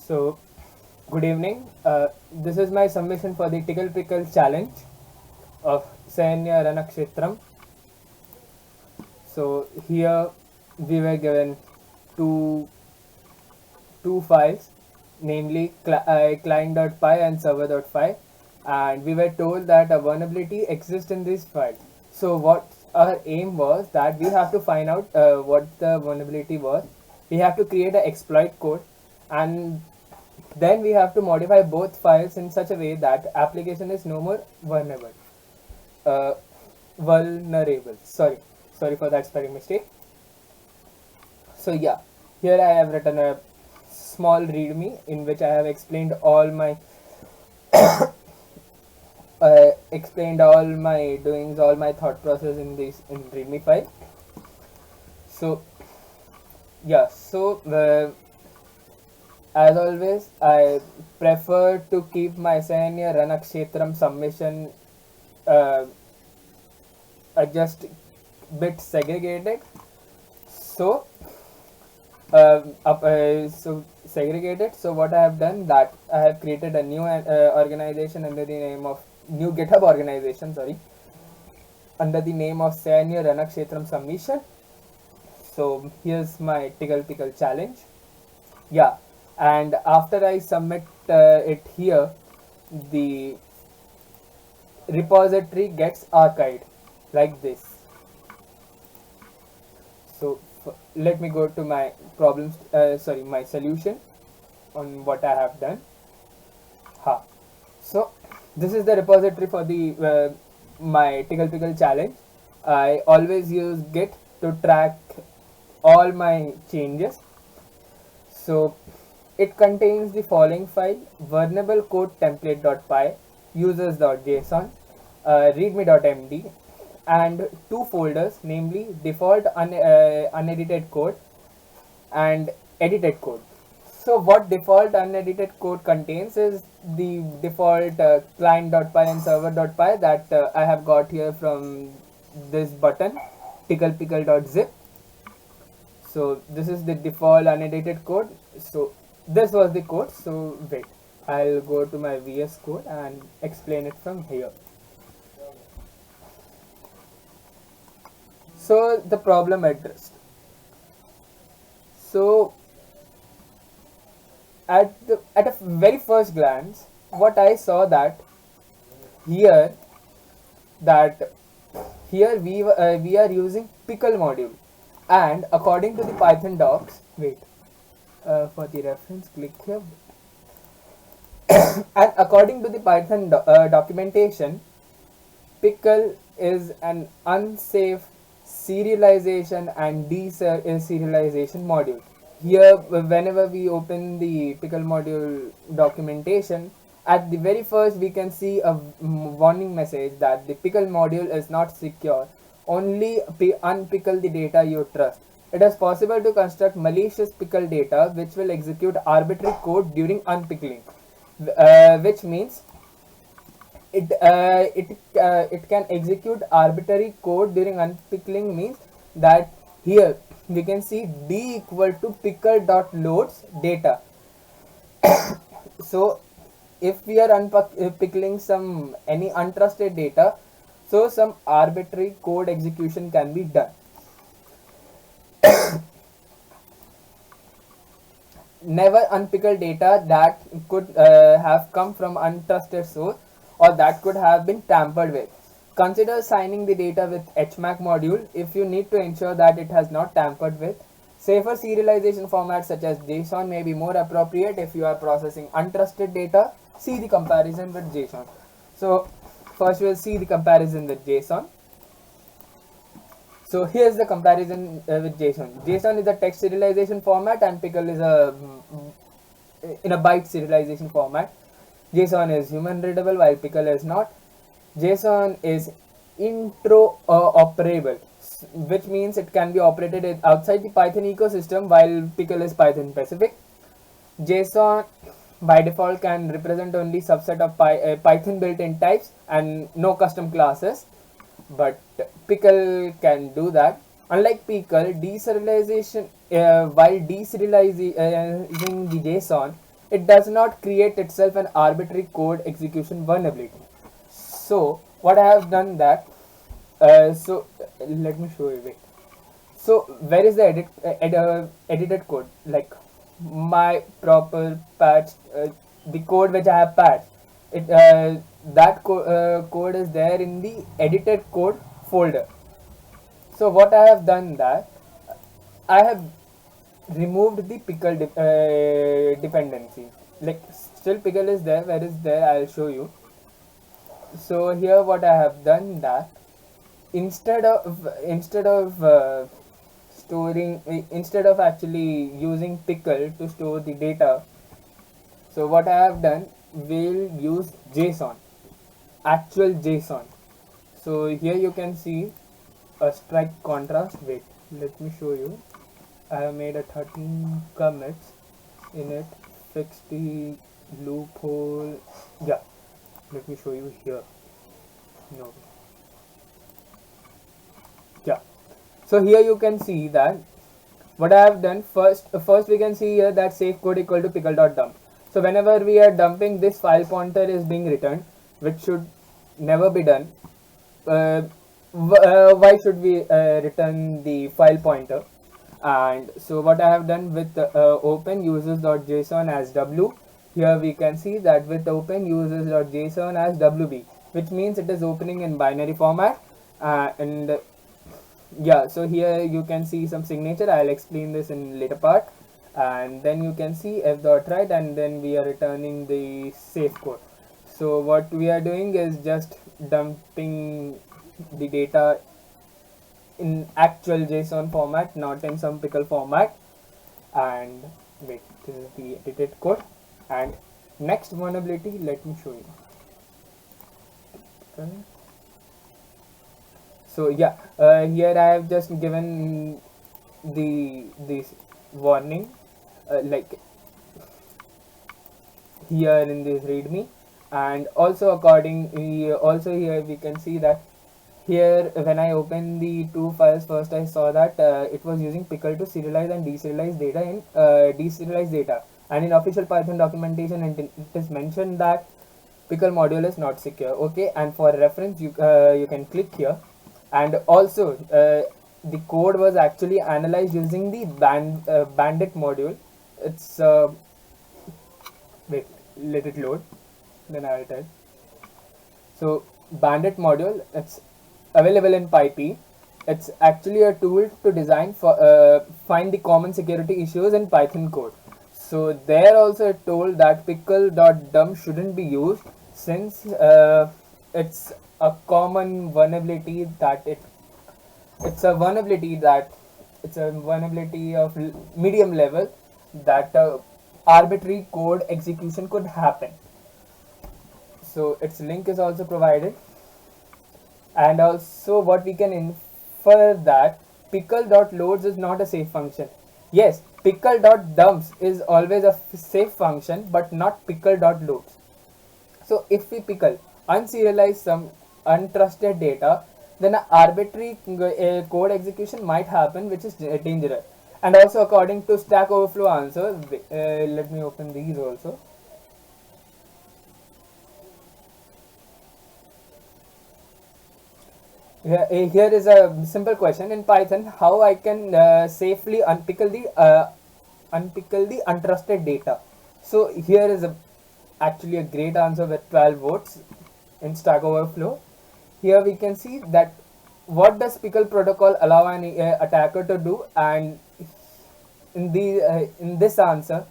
So, good evening. This is my submission for the Tickle Pickle challenge of Sainya Ranakshetram. So, here we were given two, two files, namely client.py and server.py, and we were told that a vulnerability exists in this file. So, what our aim was that we have to find out what the vulnerability was. We have to create an exploit code, and then we have to modify both files in such a way that application is no more vulnerable. Uh, Vulnerable. Sorry for that spelling mistake. So yeah, here I have written a small README in which I have explained all my doings, all my thought process in this in README file. So yeah, as always, I prefer to keep my Sainya Ranakshetram submission uh, just bit segregated. So, segregated. So what I have done that I have created a new organization under the name of new GitHub organization. Sorry, under the name of Sainya Ranakshetram submission. So here's my Tickle Pickle challenge. Yeah, and after I submit it here, the repository gets archived like this. So let me go to my my solution on what I have done. So this is the repository for the my Tickle Pickle challenge. I always use Git to track all my changes. So it contains the following file: vulnerable code template.py, users.json, readme.md, and two folders, namely default unedited code and edited code. So what default unedited code contains is the default client.py and server.py that I have got here from this button, ticklepickle.zip. So this is the default unedited code. So this was the code. So wait, I'll go to my VS Code and explain it from here. So the problem addressed. So at a very first glance, what I saw here that here we are using pickle module, and according to the Python docs, wait, for the reference, click here. And according to the Python documentation, pickle is an unsafe serialization and deserialization module. Here, whenever we open the pickle module documentation, at the very first we can see a warning message that the pickle module is not secure. Only unpickle the data you trust. It is possible to construct malicious pickle data which will execute arbitrary code during unpickling, which means it can execute arbitrary code during unpickling. Means that here we can see d equal to pickle dot loads data. So if we are unpickling some any untrusted data, so some arbitrary code execution can be done. Never unpickle data that could have come from untrusted source or that could have been tampered with. Consider signing the data with HMAC module if you need to ensure that it has not tampered with. Safer serialization formats such as JSON may be more appropriate if you are processing untrusted data. See the comparison with JSON. So first we'll see the comparison with JSON. So here's the comparison with JSON. JSON is a text serialization format and pickle is in a byte serialization format. JSON is human readable while pickle is not. JSON is interoperable, which means it can be operated outside the Python ecosystem while pickle is Python specific. JSON by default can represent only subset of Python built-in types and no custom classes, but pickle can do that. Unlike pickle, deserialization while deserializing the JSON, it does not create itself an arbitrary code execution vulnerability. So what I have done that, let me show you. Wait. So where is the edited code? Like my proper patch, the code which I have patched, code is there in the edited code folder. So what I have done that, I have removed the dependency. Like still pickle is there. Where is there? I'll show you. So here what I have done that, instead of actually using pickle to store the data, so what I have done, we'll use JSON, actual JSON. So here you can see a strike contrast. Wait, let me show you. I have made a 13 commits in it, fix the loophole. Yeah, let me show you here. No. Yeah. So here you can see that what I have done, first we can see here that safe code equal to pickle.dump. So whenever we are dumping, this file pointer is being returned, which should never be done. Why should we return the file pointer? And so what I have done with open users.json as w, here we can see that with open users.json as wb, which means it is opening in binary format. And yeah, so here you can see some signature. I'll explain this in later part. And then you can see f.write, and then we are returning the safe code. So what we are doing is just dumping the data in actual JSON format, not in some pickle format. And wait, this is the edited code. And next vulnerability, let me show you. Okay. So yeah, here I have just given this warning, like here in this readme, and also also here we can see that here when I open the two files, first I saw that it was using pickle to serialize and deserialize data, and in official Python documentation it is mentioned that pickle module is not secure. Okay, and for reference you can click here. And also the code was actually analyzed using the bandit module. It's wait, let it load, then I'll tell. So bandit module, it's available in PyP. It's actually a tool to design for find the common security issues in Python code. So there also it told that pickle.dump shouldn't be used, since it's a common vulnerability that it's a vulnerability of medium level, that arbitrary code execution could happen. So its link is also provided. And also what we can infer that pickle.loads is not a safe function. Yes, pickle.dumps is always a safe function, but not pickle.loads. So if we pickle unserialize some untrusted data, then an arbitrary code execution might happen, which is dangerous. And also according to Stack Overflow answer, let me open these also. Here is a simple question in Python: how I can safely unpickle the untrusted data. So here is actually a great answer with 12 votes in Stack Overflow. Here we can see that what does pickle protocol allow an attacker to do, and in this answer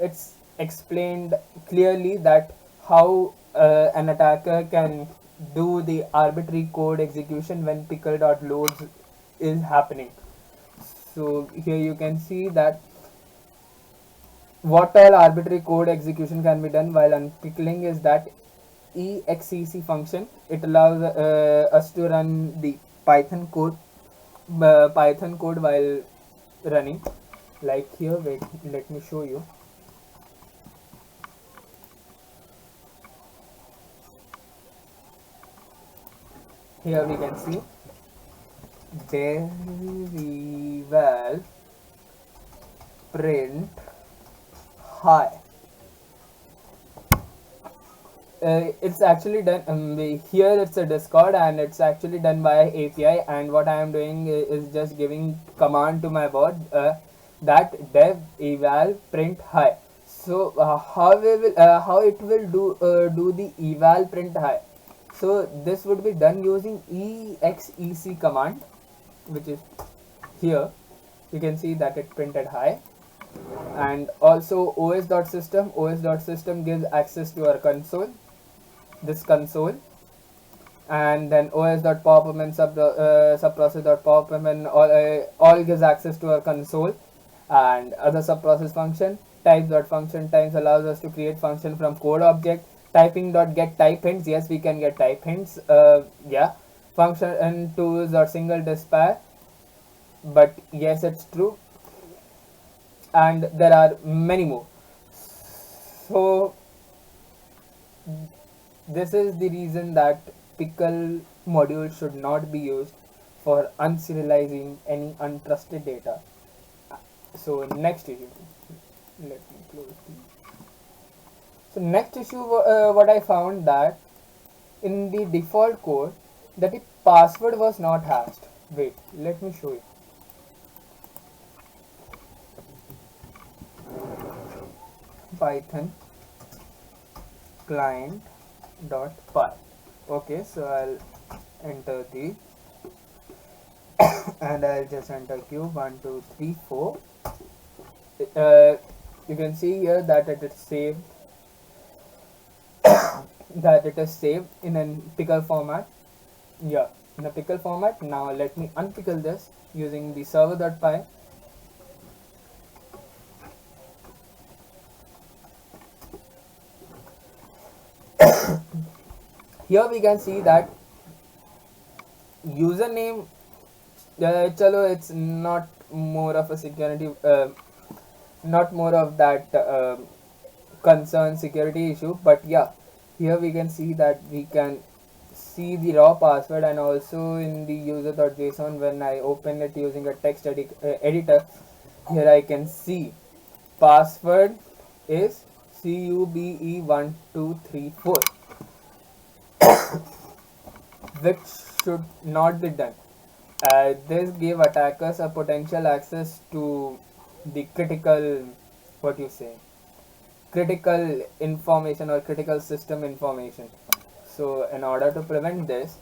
it's explained clearly that how an attacker can do the arbitrary code execution when pickle.loads is happening. So here you can see that what all arbitrary code execution can be done while unpickling is that exec function, it allows us to run the Python code while running. Like here, wait, let me show you. Here we can see very well print hi. it's actually done here. It's a Discord and it's actually done by API, and what I am doing is just giving command to my bot that dev eval print hi. So how it will do the eval print hi. So this would be done using exec command, which is here. You can see that it printed hi. And also os.system gives access to our console, this console. And then os.popum and subprocess.popum and all gives access to our console. And other subprocess function types.function times allows us to create function from code object. Typing.get type hints, yes, we can get type hints. Yeah, function and tools.single dispatch, but yes, it's true. And there are many more. So this is the reason that pickle module should not be used for unserializing any untrusted data. So next issue, let me close the. So next issue, what I found that in the default code that the password was not hashed. Wait, let me show you. Python client.py. Okay, so I'll enter the and I'll just enter cube 1 2 3 4. You can see here that it is saved that it is saved in a pickle format. Yeah, in a pickle format. Now let me unpickle this using the server.py. Here we can see that username, chalo, it's not more of a security, not more of that concern security issue, but yeah, here we can see that we can see the raw password, and also in the user.json, when I open it using a text editor, here I can see password is CUBE1234, which should not be done. This gave attackers a potential access to the critical, what you say, critical information or critical system information. So in order to prevent this,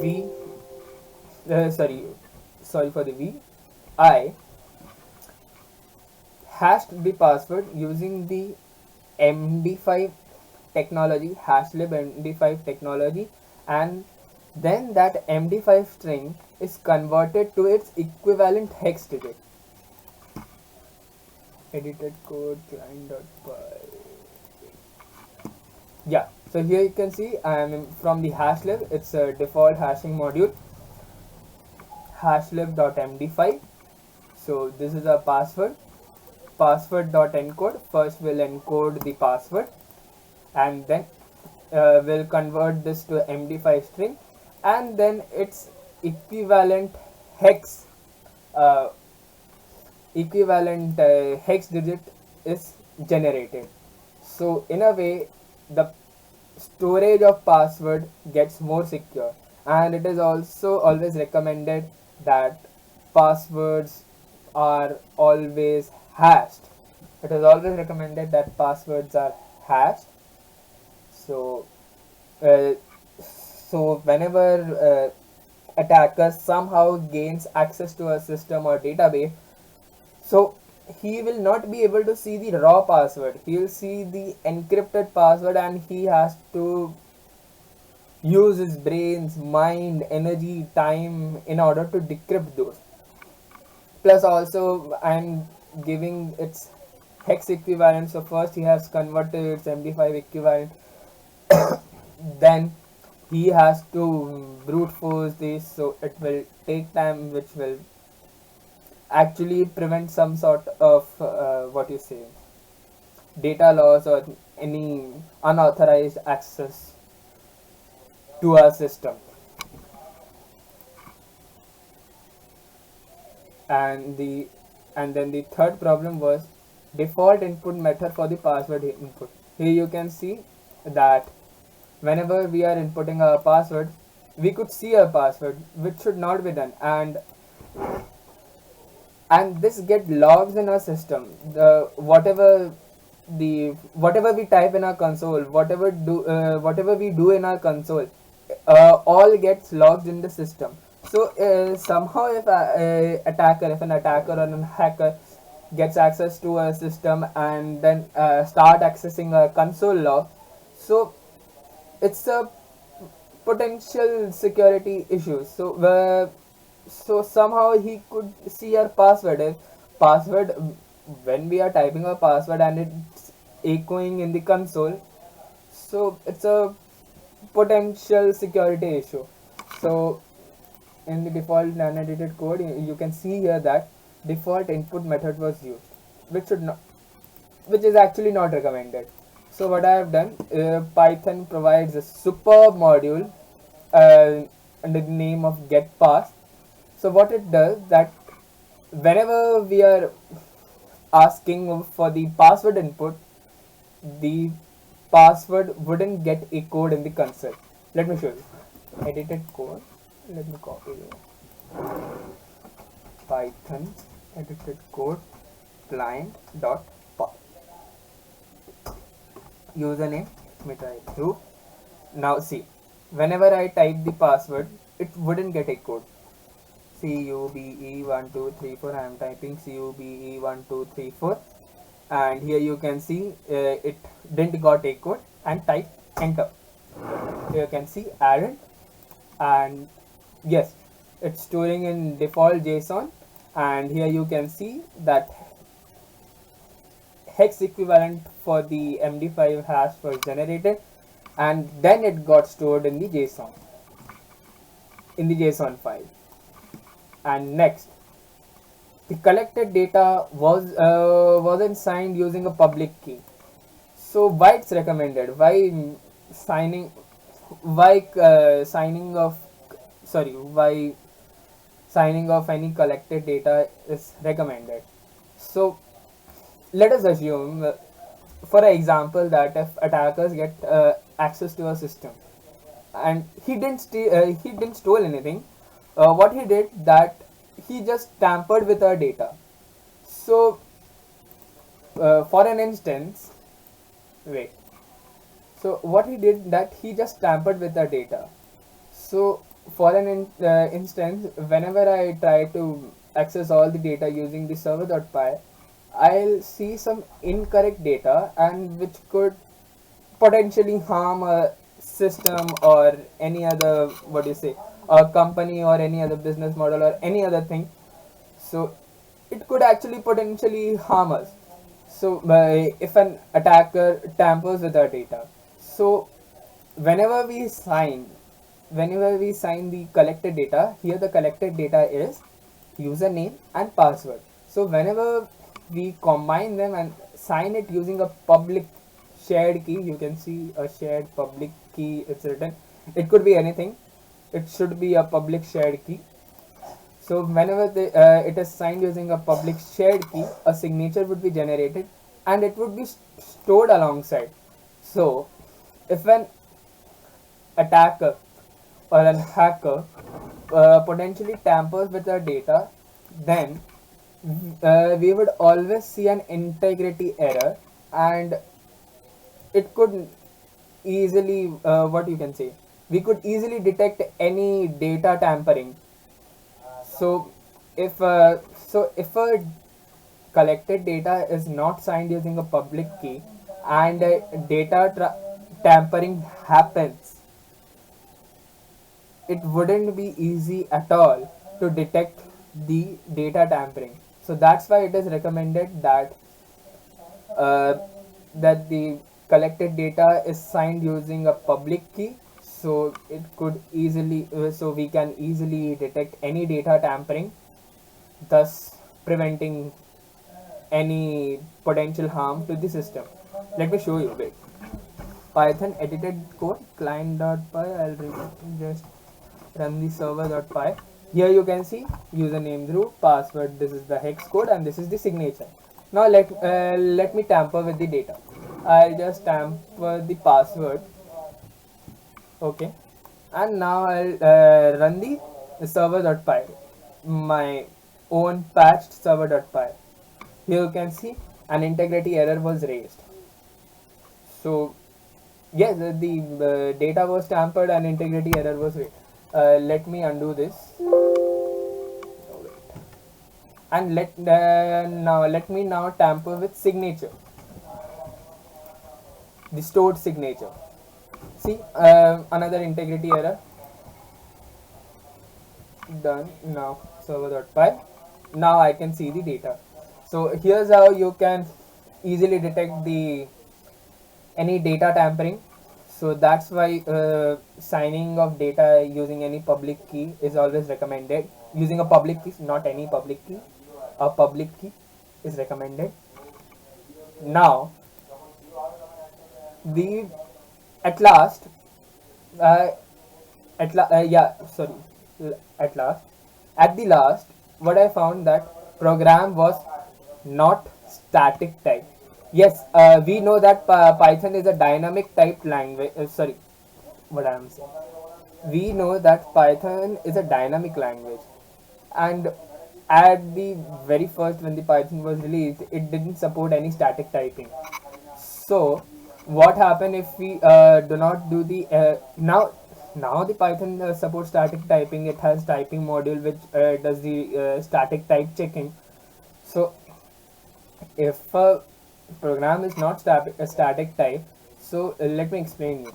we sorry for the I hashed the password using the MD5 technology, hashlib MD5 technology, and then that MD5 string is converted to its equivalent hex digit. Edited code client.py. Yeah, so here you can see I am from the hashlib. It's a default hashing module, hashlib.md5. So this is a password. Password.encode. First we'll encode the password, and then we'll convert this to MD5 string, and then its equivalent hex hex digit is generated. So in a way, the storage of password gets more secure, and it is also always recommended that passwords are always hashed. It is always recommended that passwords are hashed. So whenever attacker somehow gains access to a system or database, so he will not be able to see the raw password. He will see the encrypted password, and he has to use his brain's mind, energy, time in order to decrypt those. Plus also I'm giving its hex equivalent. So first he has converted its MD5 equivalent, then he has to brute force this, so it will take time, which will actually prevent some sort of what you say, data loss or any unauthorized access to our system. And then the third problem was default input method for the password input. here you can see that whenever we are inputting our password, we could see our password, which should not be done, and this get logs in our system. Whatever we type in our console, whatever we do in our console, all gets logged in the system. So somehow if an attacker or an hacker gets access to a system and then start accessing a console log, so it's a potential security issue. So somehow he could see our password. If password when we are typing a password and it's echoing in the console, so it's a potential security issue. So in the default non-edited code, you can see here that default input method was used, which is actually not recommended. So what I have done, Python provides a superb module under the name of getPass. So what it does, that whenever we are asking for the password input, the password wouldn't get echoed in the console. Let me show you. Edited code. Let me copy it. Python edited code client.py. Username, let me type through. Now see, whenever I type the password, it wouldn't get echoed. CUBE1234, I am typing CUBE1234, and here you can see it didn't got echoed, and type enter. Here you can see error, and yes, it's storing in default JSON, and here you can see that hex equivalent for the MD5 hash was generated, and then it got stored in the JSON file. And next, the collected data wasn't signed using a public key. So why it's recommended? Why signing of any collected data is recommended? So let us assume, for example, that if attackers get access to a system and he didn't steal anything, what he did, that he just tampered with our data. So for an instance, so what he did, that he just tampered with our data. So for an instance, whenever I try to access all the data using the server.py, I'll see some incorrect data, and which could potentially harm a system or any other, a company or any other business model or any other thing. So it could actually potentially harm us. So if an attacker tampers with our data, so whenever we sign the collected data, here the collected data is username and password. So whenever we combine them and sign it using a public shared key, you can see a shared public key, it's written. It could be anything, it should be a public shared key. So whenever it is signed using a public shared key, a signature would be generated and it would be stored alongside. So if an attacker or a hacker potentially tampers with our data, then we would always see an integrity error, and it could easily we could easily detect any data tampering. So if a collected data is not signed using a public key and tampering happens, it wouldn't be easy at all to detect the data tampering. So that's why it is recommended that the collected data is signed using a public key, so it could easily so we can easily detect any data tampering, thus preventing any potential harm to the system. Let me show you. Wait. Python edited code client.py. I'll just run the server.py. Here you can see username through, password, this is the hex code, and this is the signature. Now let me tamper with the data. I just tamper the password. Okay, and now I'll run the server.py, my own patched server.py. Here you can see an integrity error was raised. So yes, the data was tampered and integrity error was raised. Let me undo this. And let me now tamper with signature, the stored signature. See, another integrity error. Done. Now server.py. Now I can see the data. So here's how you can easily detect the any data tampering. So that's why signing of data using any public key is always recommended. Using a public key, not any public key, a public key is recommended. Now the at last uh, yeah, sorry, at last, at the last, what I found that program was not static type. Yes, we know that Python is a dynamic type language. Sorry, what I am saying, we know that Python is a dynamic language, and at the very first when the Python was released, it didn't support any static typing. So what happen if we do not do the now the Python supports static typing. It has typing module which does the static type checking. So if a program is not a static type, so let me explain you.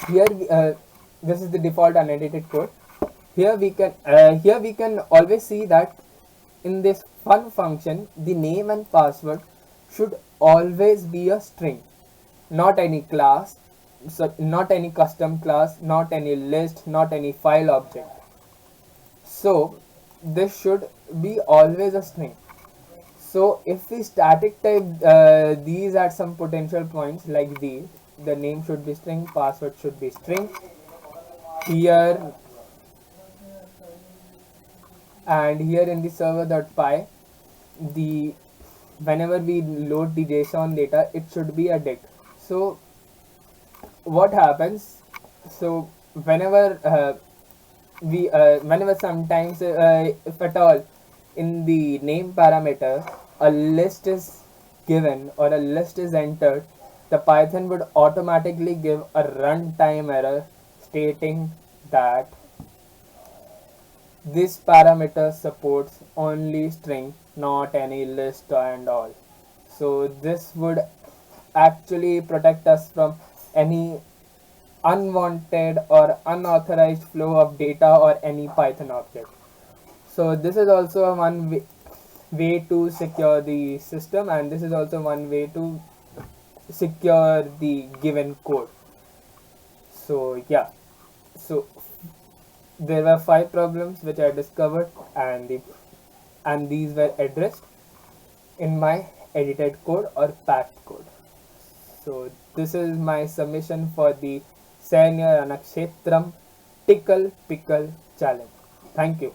Here this is the default unedited code. Here we can always see that in this fun function the name and password should always be a string, not any class, so not any custom class, not any list, not any file object. So this should be always a string. So if we static type these at some potential points like these, the name should be string, password should be string. Here and here in the server.py, the whenever we load the JSON data, it should be a dict. So what happens? So whenever whenever sometimes if at all in the name parameter a list is given or a list is entered, the Python would automatically give a runtime error stating that this parameter supports only string, not any list and all. So this would actually protect us from any unwanted or unauthorized flow of data or any Python object. So this is also a way to secure the system, and this is also one way to secure the given code. So yeah, so there were 5 problems which I discovered, and these were addressed in my edited code or patched code. So this is my submission for the Senior Anakshetram Tickle Pickle Challenge. Thank you.